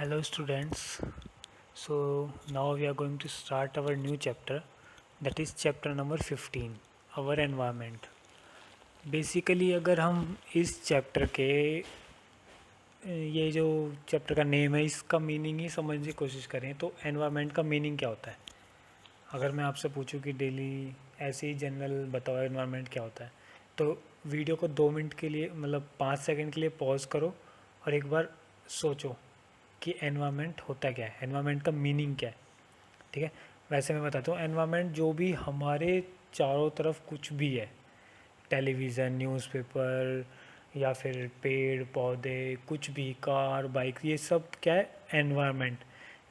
Hello students. So now we are going to start our new chapter, that is chapter number 15, our environment. Basically अगर हम इस chapter के ये जो chapter का नेम है इसका मीनिंग ही समझने की कोशिश करें तो एनवायरनमेंट का मीनिंग क्या होता है। अगर मैं आपसे पूछूं कि डेली ऐसे ही जनरल बताओ एनवायरनमेंट क्या होता है, तो वीडियो को 2 मिनट के लिए मतलब 5 सेकंड के लिए पॉज करो और एक बार सोचो कि एनवायरनमेंट होता क्या है, एनवायरनमेंट का मीनिंग क्या है। ठीक है, वैसे मैं बताता हूँ एनवायरनमेंट जो भी हमारे चारों तरफ कुछ भी है, टेलीविज़न, न्यूज़पेपर या फिर पेड़ पौधे, कुछ भी, कार, बाइक, ये सब क्या है, environment.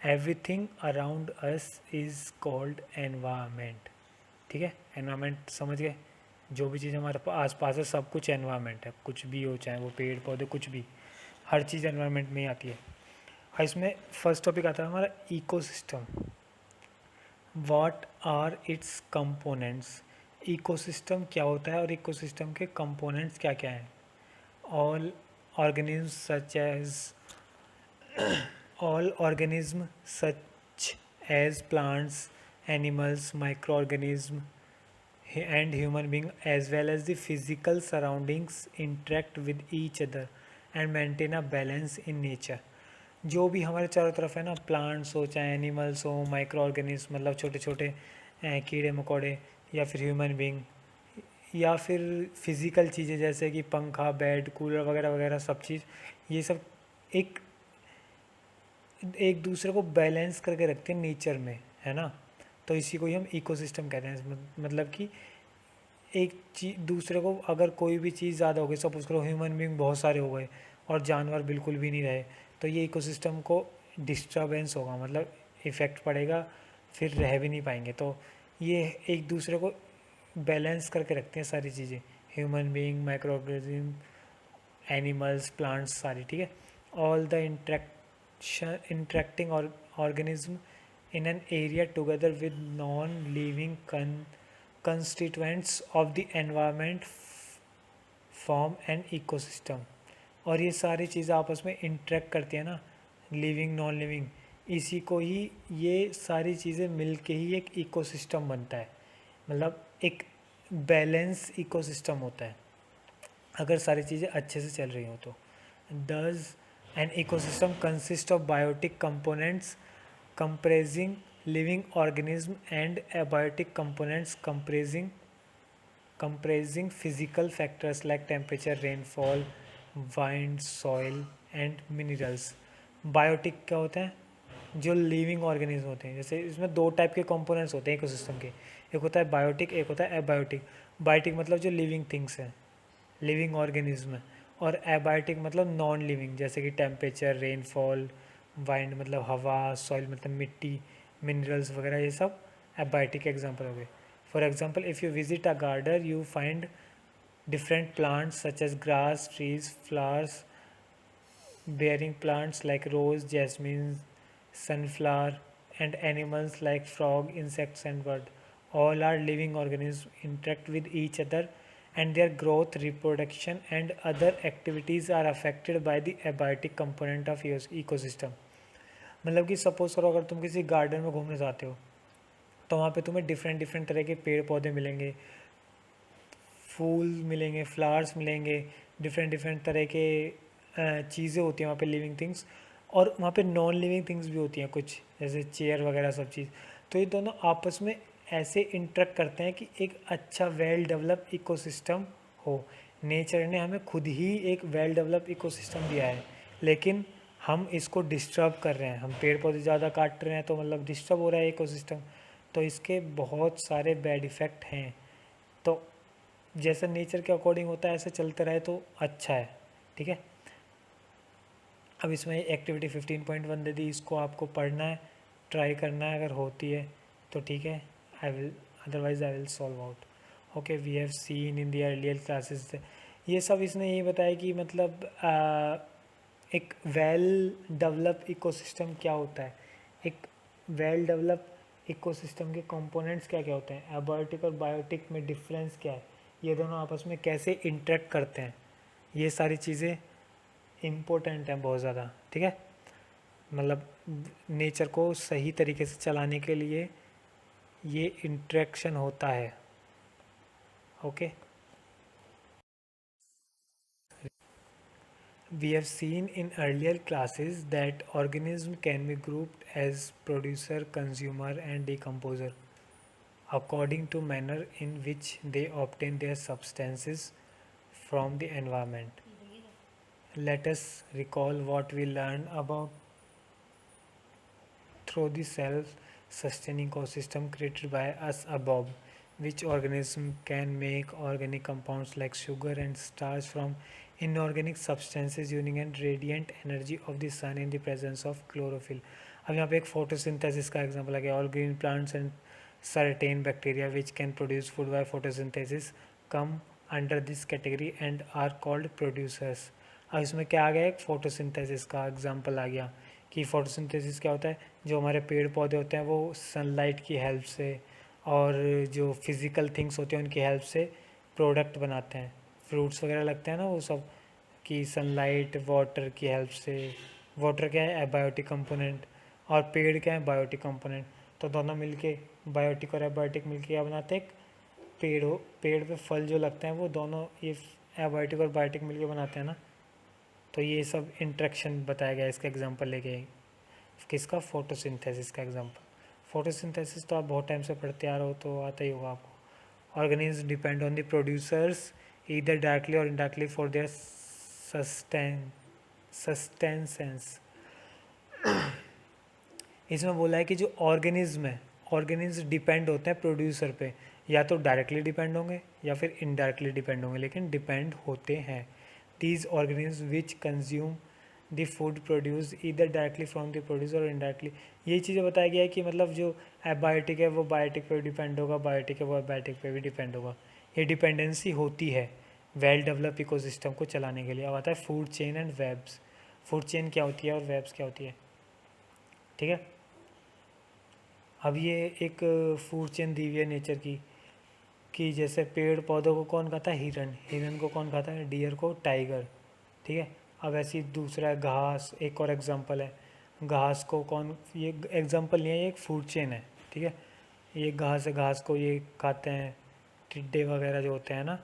Everything around us is called environment. ठीक है, एनवायरनमेंट समझ गए। जो भी चीज़ हमारे आस पास है सब कुछ एनवायरनमेंट है, कुछ भी हो, चाहे वो पेड़ पौधे कुछ भी, हर चीज़ एनवायरनमेंट में ही आती है। इसमें फर्स्ट टॉपिक आता है हमारा ecosystem. What are its components. Ecosystem क्या होता है और इकोसिस्टम के कंपोनेंट्स क्या क्या हैं। All organism such as all organism such as plants, animals, micro organism and human being as well as the physical surroundings interact with each other and maintain a balance in nature। जो भी हमारे चारों तरफ है ना, plants हो, चाहे animals हो, माइक्रो ऑर्गेनिज्म मतलब छोटे छोटे कीड़े मकोड़े, या फिर ह्यूमन बींग, या फिर फिज़िकल चीज़ें जैसे कि पंखा, बेड, कूलर वगैरह वगैरह सब चीज़, ये सब एक एक दूसरे को बैलेंस करके रखते हैं नेचर में, है ना। तो इसी को ही हम इकोसिस्टम कहते हैं। मतलब कि एक चीज दूसरे को, अगर कोई भी चीज़ ज़्यादा हो गई, सपोज करो ह्यूमन बींग बहुत सारे हो गए और जानवर बिल्कुल भी नहीं रहे, तो ये इकोसिस्टम को डिस्टरबेंस होगा, मतलब इफ़ेक्ट पड़ेगा, फिर रह भी नहीं पाएंगे। तो ये एक दूसरे को बैलेंस करके रखते हैं सारी चीज़ें, human being, micro organism, animals, plants, सारी। ठीक है, all the interacting organism in an area together with non-living constituents of the environment form an ecosystem। और ये सारी चीज़ें आपस में इंटरेक्ट करती है ना, लिविंग नॉन लिविंग, इसी को ही, ये सारी चीज़ें मिल के ही एक इकोसिस्टम बनता है। मतलब एक बैलेंस इकोसिस्टम होता है अगर सारी चीज़ें अच्छे से चल रही हो तो। Does an ecosystem consist of biotic components comprising living organism and abiotic components comprising physical factors like temperature, rainfall, wind, soil and minerals। Biotic क्या होते हैं, जो लिविंग ऑर्गेनिज्म होते हैं। जैसे इसमें दो टाइप के कंपोनेंट्स होते हैं इकोसिस्टम के, एक होता है बायोटिक, एक होता है एबायोटिक। बायोटिक मतलब जो लिविंग थिंग्स हैं, लिविंग ऑर्गेनिज्म है, और एबायोटिक मतलब नॉन लिविंग, जैसे कि टेम्परेचर, रेनफॉल, वाइंड मतलब हवा, सॉइल मतलब मिट्टी, मिनरल्स वगैरह, ये सब एबायोटिक एग्जांपल हो गए। For example, if you visit a garden you find different plants such as grass, trees, flowers bearing plants like rose, jasmine, sunflower, and animals like frog, insects, and bird. All are living organisms, interact with each other, and their growth, reproduction, and other activities are affected by the abiotic component of ecosystem। मतलब कि suppose करो अगर तुम किसी garden में घूमने जाते हो तो वहाँ पे तुम्हें डिफरेंट डिफरेंट तरह के पेड़ पौधे मिलेंगे, फूल मिलेंगे, फ्लावर्स मिलेंगे, डिफरेंट डिफरेंट तरह के चीज़ें होती हैं वहाँ पे, लिविंग थिंग्स, और वहाँ पे नॉन लिविंग थिंग्स भी होती हैं कुछ, जैसे चेयर वगैरह सब चीज़। तो ये दोनों आपस में ऐसे इंटरेक्ट करते हैं कि एक अच्छा वेल डेवलप इकोसिस्टम हो। नेचर ने हमें खुद ही एक वेल डेवलप इकोसिस्टम दिया है, लेकिन हम इसको डिस्टर्ब कर रहे हैं, हम पेड़ पौधे ज़्यादा काट रहे हैं, तो मतलब डिस्टर्ब हो रहा है इकोसिस्टम। तो इसके बहुत सारे बैड इफ़ेक्ट हैं। तो जैसा नेचर के अकॉर्डिंग होता है ऐसे चलते रहे तो अच्छा है। ठीक है, अब इसमें एक्टिविटी 15.1 दे दी, इसको आपको पढ़ना है, ट्राई करना है, अगर होती है तो ठीक है, I will, otherwise I will solve out. Okay, we have seen in the earlier classes, ये सब इसने ये बताया कि मतलब एक वेल डेवलप इकोसिस्टम क्या होता है, एक वेल डेवलप इकोसिस्टम के कंपोनेंट्स क्या क्या होते हैं, एबायोटिक और बायोटिक में डिफरेंस क्या है, ये दोनों आपस में कैसे इंटरेक्ट करते हैं, ये सारी चीज़ें इम्पोर्टेंट हैं बहुत ज़्यादा। ठीक है, मतलब नेचर को सही तरीके से चलाने के लिए ये इंटरेक्शन होता है। Okay, we have seen in earlier classes that organisms can be grouped as producer, consumer and decomposer according to manner in which they obtain their substances from the environment. Let us recall what we learned about through the self-sustaining ecosystem created by us above, which organism can make organic compounds like sugar and starch from inorganic substances using and radiant energy of the sun in the presence of chlorophyll. अब यहाँ पे एक photosynthesis का example आ गया. All green plants and certain bacteria which can produce food by photosynthesis come under this category and are called producers. अब इसमें क्या आ गया, एक photosynthesis का example आ गया कि फोटोसिंथेसिस क्या होता है. जो हमारे पेड़ पौधे होते हैं वो सनलाइट की हेल्प से और जो फिज़िकल थिंग्स होते हैं उनकी हेल्प से प्रोडक्ट बनाते हैं. फ्रूट्स वगैरह लगते हैं ना वो सब, कि सनलाइट वाटर की हेल्प से. वाटर क्या है, एबायोटिक कंपोनेंट, और पेड़ क्या है, बायोटिक कंपोनेंट. तो दोनों मिलके बायोटिक और एबायोटिक मिलके क्या बनाते हैं, एक पेड़ हो. पेड़ पे फल जो लगते हैं वो दोनों ये एबायोटिक और बायोटिक मिलके बनाते हैं ना. तो ये सब इंट्रैक्शन बताया गया इसका एग्जांपल लेके. किसका, फोटोसिंथेसिस का एग्जांपल. फोटोसिंथेसिस तो आप बहुत टाइम से पढ़ते आ रहे हो तो आता ही होगा आपको. Organism depend on the producers either directly और इनडायरेक्टली फॉर देयर सस्टेंसेंस. इसमें बोला है कि जो ऑर्गेनिज्म है, ऑर्गेनिज्म डिपेंड होते हैं प्रोड्यूसर पे. या तो डायरेक्टली डिपेंड होंगे या फिर इनडायरेक्टली डिपेंड होंगे, लेकिन डिपेंड होते हैं. these organisms which consume the food produced either directly from the producer और indirectly. यही चीज़ें बताया गया है कि मतलब जो एबायोटिक है वो बायोटिक पे भी डिपेंड होगा, बायोटिक है वो एबायोटिक पे भी डिपेंड होगा. ये डिपेंडेंसी होती है वेल डेवलप इकोसिस्टम को चलाने के लिए. अब आता है food chain and webs. Food chain क्या होती है और वेब्स क्या होती है, ठीक है. अब ये एक फूड चेन दी हुई है नेचर की, कि जैसे पेड़ पौधों को कौन खाता है, हिरन. हिरन को कौन खाता है, डियर को टाइगर, ठीक है. अब ऐसे ही दूसरा है घास, एक और एग्जांपल है. घास को कौन, ये एग्जांपल नहीं है, ये एक फूड चेन है, ठीक है. ये घास है, घास को ये खाते हैं टिड्डे वगैरह जो होते हैं ना.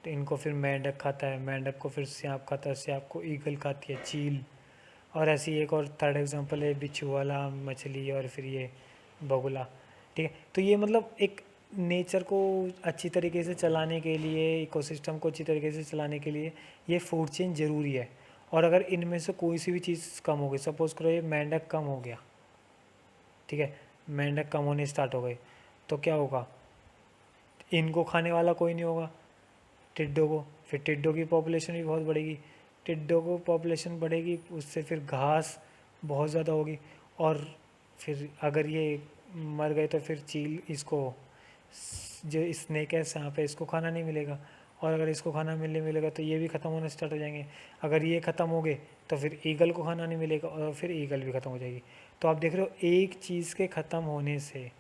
तो इनको फिर मेंढक खाता है, मेंढक को फिर सांप खाता है, सांप को ईगल खाती है, चील. और ऐसी एक और थर्ड एग्जांपल है बिच्छू वाला मछली, और फिर ये बगुला, ठीक है. तो ये मतलब एक नेचर को अच्छी तरीके से चलाने के लिए, इकोसिस्टम को अच्छी तरीके से चलाने के लिए ये फूड चेन ज़रूरी है. और अगर इनमें से कोई सी भी चीज़ कम हो गई, सपोज़ करो ये मेंढक कम हो गया, ठीक है, मेंढक कम होने स्टार्ट हो गए, तो क्या होगा, इनको खाने वाला कोई नहीं होगा, टिड्डों को. फिर टिड्डों की पॉपुलेशन भी बहुत बढ़ेगी. टिड्डों को पॉपुलेशन बढ़ेगी, उससे फिर घास बहुत ज़्यादा होगी. और फिर अगर ये मर गए तो फिर चील, इसको जो स्नेक है, सांप है, इसको खाना नहीं मिलेगा. और अगर इसको खाना मिलने मिलेगा तो ये भी ख़त्म होना स्टार्ट हो जाएंगे. अगर ये ख़त्म हो गए तो फिर ईगल को खाना नहीं मिलेगा, और फिर ईगल भी ख़त्म हो जाएगी. तो आप देख रहे हो एक चीज़ के ख़त्म होने से,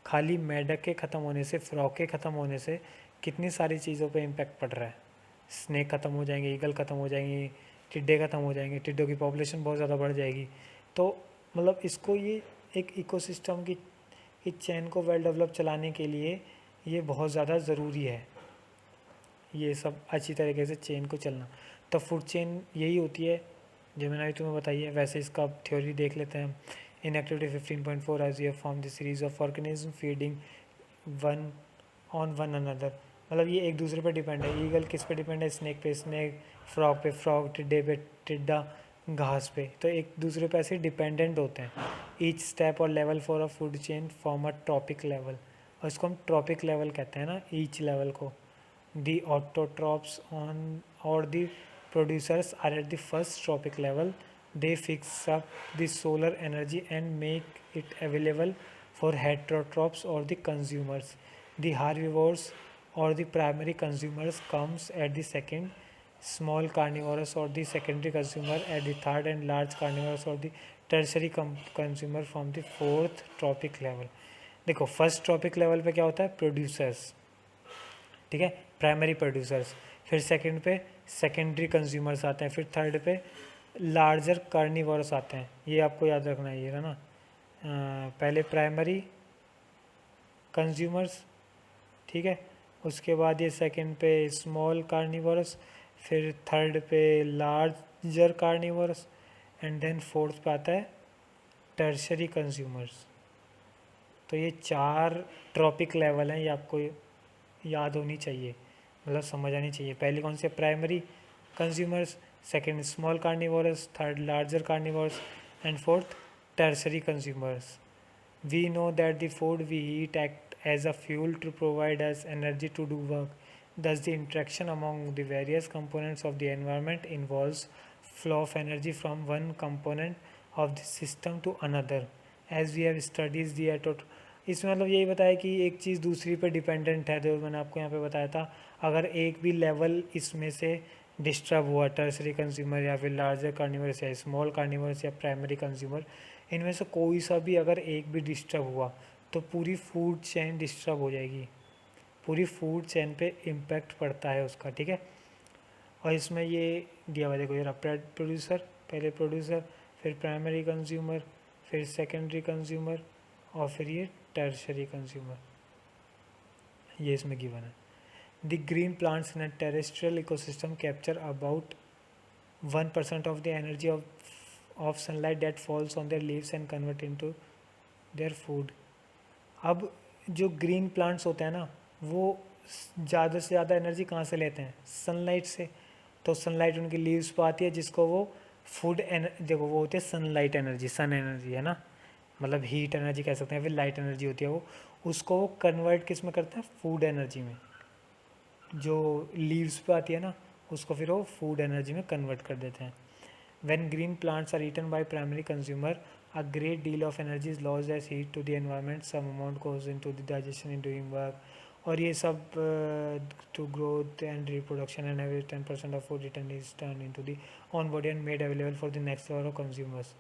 खाली मेढक के ख़त्म होने से, फ्रॉग के ख़त्म होने से कितनी सारी चीज़ों पे इम्पैक्ट पड़ रहा है. स्नेक ख़त्म हो जाएंगे, ईगल ख़त्म हो जाएंगी, टिड्डे ख़त्म हो जाएंगे, टिड्डों की पॉपुलेशन बहुत ज़्यादा बढ़ जाएगी. तो मतलब इसको ये एक इकोसिस्टम की इस चैन को वेल डेवलप चलाने के लिए ये बहुत ज़्यादा ज़रूरी है, ये सब अच्छी तरीके से चेन को चलना. तो फूड चेन यही होती है जो मैंने अभी तुम्हें बताई है. वैसे इसका थ्योरी देख लेते हैं. In activity 15.4 as you form the series of organism feeding one on one another. मतलब ये एक दूसरे पे डिपेंड है. ईगल किस पे डिपेंड है, स्नेक पे स्नेक, फ्रॉग पे फ्रॉग, टिड्डे पे टिड्डा, घास पे. तो एक दूसरे पे ऐसे डिपेंडेंट होते हैं. ईच स्टेप और level for a food chain form a trophic level. और इसको हम ट्रॉपिक लेवल कहते हैं ना, ईच लेवल को. दी ऑटोट्रॉप्स ऑन और दी producers are at the first trophic level. They fix up the solar energy and make it available for heterotrophs or the consumers. The herbivores or the primary consumers comes at the second, small carnivorous or the secondary consumer at the third, and large carnivorous or the tertiary consumer from the fourth trophic level. देखो first trophic level पे क्या होता है, producers, ठीक है, primary producers. फिर second पे secondary consumers आते हैं. फिर थर्ड पे लार्जर कार्निवोरस आते हैं, ये आपको याद रखना है, ये है ना। पहले प्राइमरी कंज्यूमर्स, ठीक है, उसके बाद ये सेकंड पे स्मॉल कार्निवोरस, फिर थर्ड पे larger carnivorous, and then fourth पे आता है टर्शरी कंज्यूमर्स। तो ये 4 ट्रॉपिक लेवल हैं, ये आपको याद होनी चाहिए, मतलब समझ आनी चाहिए। पहली कौन सी? Primary consumers, second small carnivores, third larger carnivorous, and fourth tertiary consumers. We know that the food we eat act as a fuel to provide us energy to do work. Thus, the interaction among the various components of the environment involves flow of energy from one component of the system to another. As we have studied the इसमें मतलब यही बताया कि एक चीज़ दूसरी पर dependent है, जो मैंने आपको यहाँ पे बताया था। अगर एक भी लेवल इसमें से डिस्टर्ब हुआ, टर्सरी कंज्यूमर या फिर लार्जर कार्निवरस या स्मॉल कार्निवरस या प्राइमरी कंज्यूमर, इनमें से कोई सा भी अगर एक भी डिस्टर्ब हुआ तो पूरी फूड चेन डिस्टर्ब हो जाएगी, पूरी फूड चेन पे इम्पैक्ट पड़ता है उसका, ठीक है। और इसमें ये दिया हुआ, देखो ये प्रोड्यूसर, पहले प्रोड्यूसर, फिर प्राइमरी कंज्यूमर, फिर सेकेंडरी कंज्यूमर, और फिर ये टर्शरी कंज्यूमर, ये इसमें गिवन है। The green plants in a terrestrial ecosystem capture about 1% of the energy of sunlight that falls on their leaves and convert into their food. अब जो green plants होते हैं ना, वो ज़्यादा से ज़्यादा एनर्जी कहाँ से लेते हैं? सनलाइट से। तो सनलाइट उनकी लीव्स पर आती है, जिसको वो फूड देखो वो होती है सनलाइट एनर्जी, सन एनर्जी है ना, मतलब हीट एनर्जी कह सकते हैं, फिर लाइट एनर्जी होती है वो, उसको वो कन्वर्ट किस में करते हैं? फूड एनर्जी में। जो लीव्स पे आती है ना, उसको फिर वो फूड एनर्जी में कन्वर्ट कर देते हैं। When green plants are eaten by primary consumer, a great deal of energy is lost as heat to the environment. Some amount goes into the digestion in doing work. और ये सब to growth and reproduction, and every 10% of food eaten is turned into the on body and made available for the next level of consumers.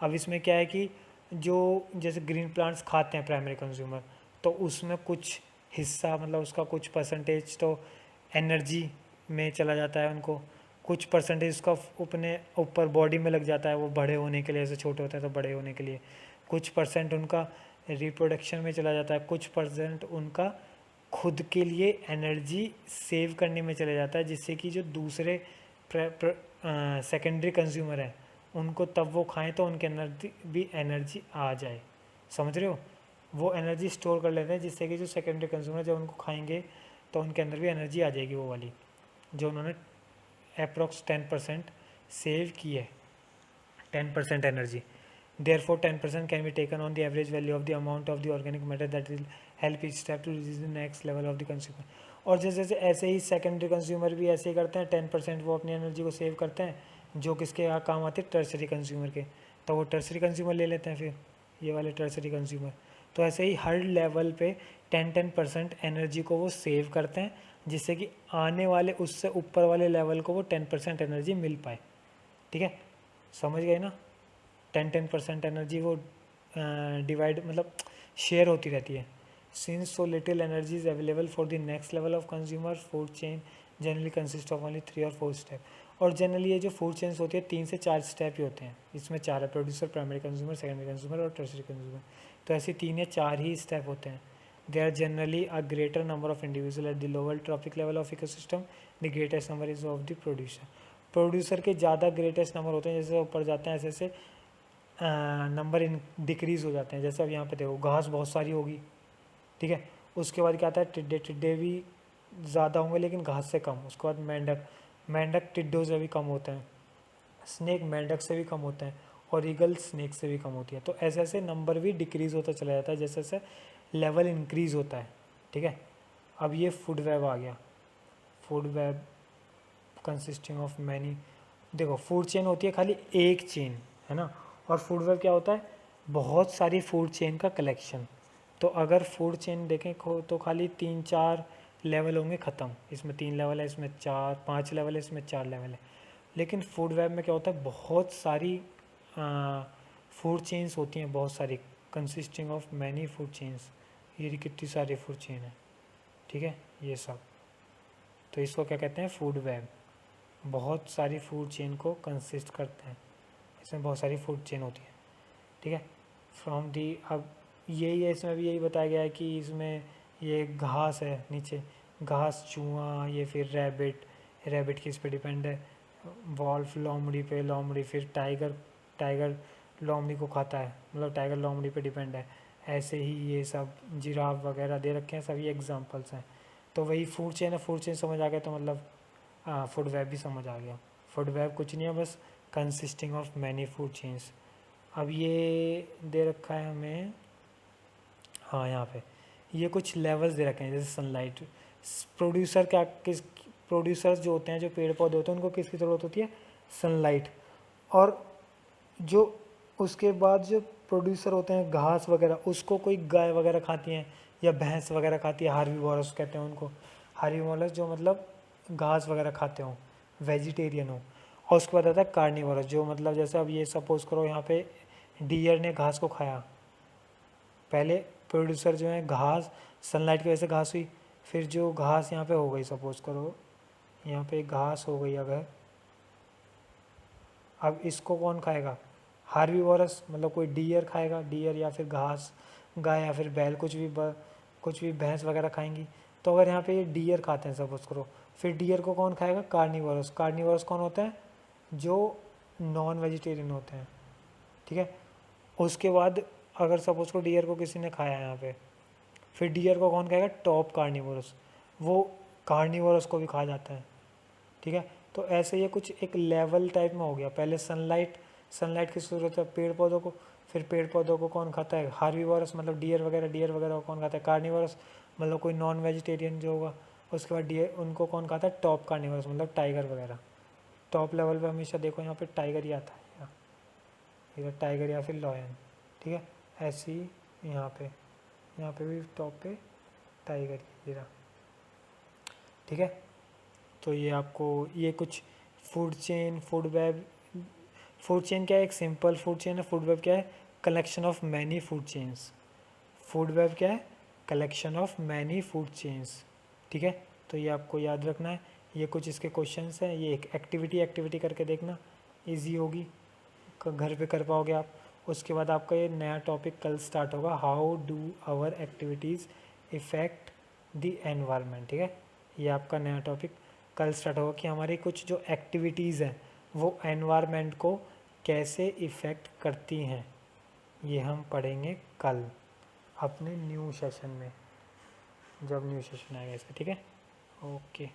अब इसमें क्या है कि जो जैसे ग्रीन प्लांट्स खाते हैं प्राइमरी कंज्यूमर, तो उसमें कुछ हिस्सा, मतलब उसका कुछ परसेंटेज तो एनर्जी में चला जाता है उनको, कुछ परसेंटेज उसका अपने ऊपर बॉडी में लग जाता है, वो बड़े होने के लिए, जैसे छोटे होते हैं तो बड़े होने के लिए, कुछ परसेंट उनका रिप्रोडक्शन में चला जाता है, कुछ परसेंट उनका खुद के लिए एनर्जी सेव करने में चला जाता है, जिससे कि जो दूसरे सेकेंडरी कंज्यूमर हैं उनको तब वो खाएं तो उनके अंदर भी एनर्जी आ जाए, समझ रहे हो। वो एनर्जी स्टोर कर लेते हैं, जिससे कि जो सेकेंडरी कंज्यूमर जब उनको खाएंगे तो उनके अंदर भी एनर्जी आ जाएगी, वो वाली जो उन्होंने अप्रॉक्स 10% सेव की है, 10% energy. Therefore 10% can be taken on the average value of the amount of the organic matter that will help each step to reach the next level of the consumer. और जैसे जैसे ऐसे ही secondary consumer भी ऐसे ही करते हैं, 10% वो अपनी एनर्जी को सेव करते हैं, जो किसके यहाँ काम आते हैं? टर्सरी कंज्यूमर के। तो वो टर्सरी कंज्यूमर ले लेते हैं फिर, ये वाले टर्सरी कंज्यूमर। तो ऐसे ही हर लेवल पे 10% एनर्जी को वो सेव करते हैं, जिससे कि आने वाले उससे ऊपर वाले लेवल को वो 10% एनर्जी मिल पाए, ठीक है, समझ गए ना। 10% एनर्जी वो डिवाइड, मतलब शेयर होती रहती है। Since so little energy is available for the next level of consumer, food chain generally consist of only 3 और 4 स्टेप। और जनरली ये जो फूड चेन्स होती है 3 से 4 स्टेप ही होते हैं, इसमें 4 है, producer, primary consumer, secondary consumer और टर्सरी कंज्यूमर। तो ऐसे 3 या 4 ही स्टेप होते हैं। There are generally a greater number of individuals at the lower trophic level of ecosystem. The greatest number is of the producer. Producer के ज़्यादा greatest number होते हैं, जैसे ऊपर जाते हैं ऐसे ऐसे नंबर इन डिक्रीज़ हो जाते हैं। जैसे अब यहाँ पे देखो घास बहुत सारी होगी, ठीक है, उसके बाद क्या आता है? टिड्डे, टिड्डे भी ज़्यादा होंगे लेकिन घास से कम। उसके बाद मेंढक, मेंढक टिड्डों से भी कम होते हैं, स्नेक मेंढक से भी कम होते हैं, और ईगल स्नेक से भी कम होती है। तो ऐसे ऐसे नंबर भी डिक्रीज़ होता चला जाता है जैसे जैसे लेवल इंक्रीज़ होता है, ठीक है। अब ये फूड वेब आ गया। Food web consisting of many, देखो फूड चेन होती है खाली एक चेन, है ना, और फूड वेब क्या होता है? बहुत सारी फूड चेन का कलेक्शन। तो अगर फूड चेन देखें तो खाली 3-4 लेवल होंगे ख़त्म। इसमें 3 लेवल है, इसमें 4-5 लेवल है, इसमें 4 लेवल है। लेकिन फूड वेब में क्या होता है? बहुत सारी फूड चेन्स होती हैं, बहुत सारी, consisting of many food chains. ये कितनी सारी फूड चेन है, ठीक है, ये सब। तो इसको क्या कहते हैं? Food web. बहुत सारी फूड चेन को कंसिस्ट करते हैं, इसमें बहुत सारी फूड चेन होती है, ठीक है। फ्रॉम दी, अब यही है, इसमें भी यही बताया गया है कि इसमें ये घास है नीचे, घास, चूहा, ये फिर रैबिट, रैबिट किस पे डिपेंड है, वॉल्फ लोमड़ी पे, लोमड़ी फिर टाइगर, टाइगर लोमड़ी को खाता है, मतलब टाइगर लोमड़ी पे डिपेंड है। ऐसे ही ये सब जिराफ वगैरह दे रखे हैं, सभी एग्जांपल्स हैं। तो वही फूड चेन है, फूड चेन समझ आ गया तो मतलब फूड वेब भी समझ आ गया। फूड वेब कुछ नहीं है, बस consisting of many food chains. अब ये दे रखा है हमें, हाँ यहाँ पे ये कुछ लेवल्स दे रखे हैं, जैसे सनलाइट प्रोड्यूसर, क्या किस प्रोड्यूसर्स जो होते हैं, जो पेड़ पौधे होते हैं, उनको किसकी ज़रूरत होती है, सनलाइट। और जो उसके बाद जो प्रोड्यूसर होते हैं घास वगैरह, उसको कोई गाय वगैरह खाती हैं या भैंस वगैरह खाती है, हार्बीवोरस कहते हैं उनको, हार्बीवोरस जो मतलब घास वगैरह खाते हो, वेजिटेरियन हो। और उसके बाद आता है कार्निवोरस, जो मतलब जैसे अब ये सपोज करो यहाँ पे डियर ने घास को खाया, पहले प्रोड्यूसर जो है घास, सनलाइट की वजह से घास हुई, फिर जो घास यहाँ पे हो गई, सपोज करो यहाँ पे घास हो गई अगर, अब इसको कौन खाएगा, हार्बीवोरस, मतलब कोई डियर खाएगा, डियर या फिर घास, गाय या फिर बैल, कुछ भी भैंस वगैरह खाएंगी। तो अगर यहाँ पे ये डियर खाते हैं सपोज करो, फिर डियर को कौन खाएगा, कार्निवोरस। कार्निवोरस कौन होता है, जो नॉन वेजिटेरियन होते हैं, ठीक है। उसके बाद अगर सपोज को डियर को किसी ने खाया यहाँ पे, फिर डियर को कौन खाएगा, टॉप कार्निवोरस, वो कार्निवोरस को भी खा जाता है, ठीक है। तो ऐसे ये कुछ एक लेवल टाइप में हो गया, पहले सनलाइट, सनलाइट की ज़रूरत है पेड़ पौधों को, फिर पेड़ पौधों को कौन खाता है, हार्बीवोरस मतलब डियर वगैरह, डियर वगैरह को कौन खाता है, कार्निवोरस मतलब कोई नॉन वेजिटेरियन जो होगा। उसके बाद डियर, उनको कौन खाता है, टॉप कार्निवोरस मतलब टाइगर वगैरह। टॉप लेवल पे हमेशा देखो यहाँ पे टाइगर ही आता है, इधर टाइगर या फिर लॉयन, ठीक है। ऐसे ही यहाँ पे भी टॉप पे टाइगर ही रहा, ठीक है। तो ये आपको ये कुछ food chain, food web, food chain क्या है, एक सिंपल फूड चेन है, फूड वेब क्या है, collection of many food chains. Food web क्या है, collection of many food chains, ठीक है। तो ये आपको याद रखना है। ये कुछ इसके क्वेश्चंस हैं, ये एक एक्टिविटी करके देखना, इजी होगी, घर पे कर पाओगे आप। उसके बाद आपका ये नया टॉपिक कल स्टार्ट होगा, how do our activities effect the environment, ठीक है। ये आपका नया टॉपिक कल स्टार्ट होगा कि हमारी कुछ जो एक्टिविटीज़ हैं वो एनवायरनमेंट को कैसे इफ़ेक्ट करती हैं, ये हम पढ़ेंगे कल अपने न्यू सेशन में, जब न्यू सेशन आएगा इसका, ठीक है। ओके।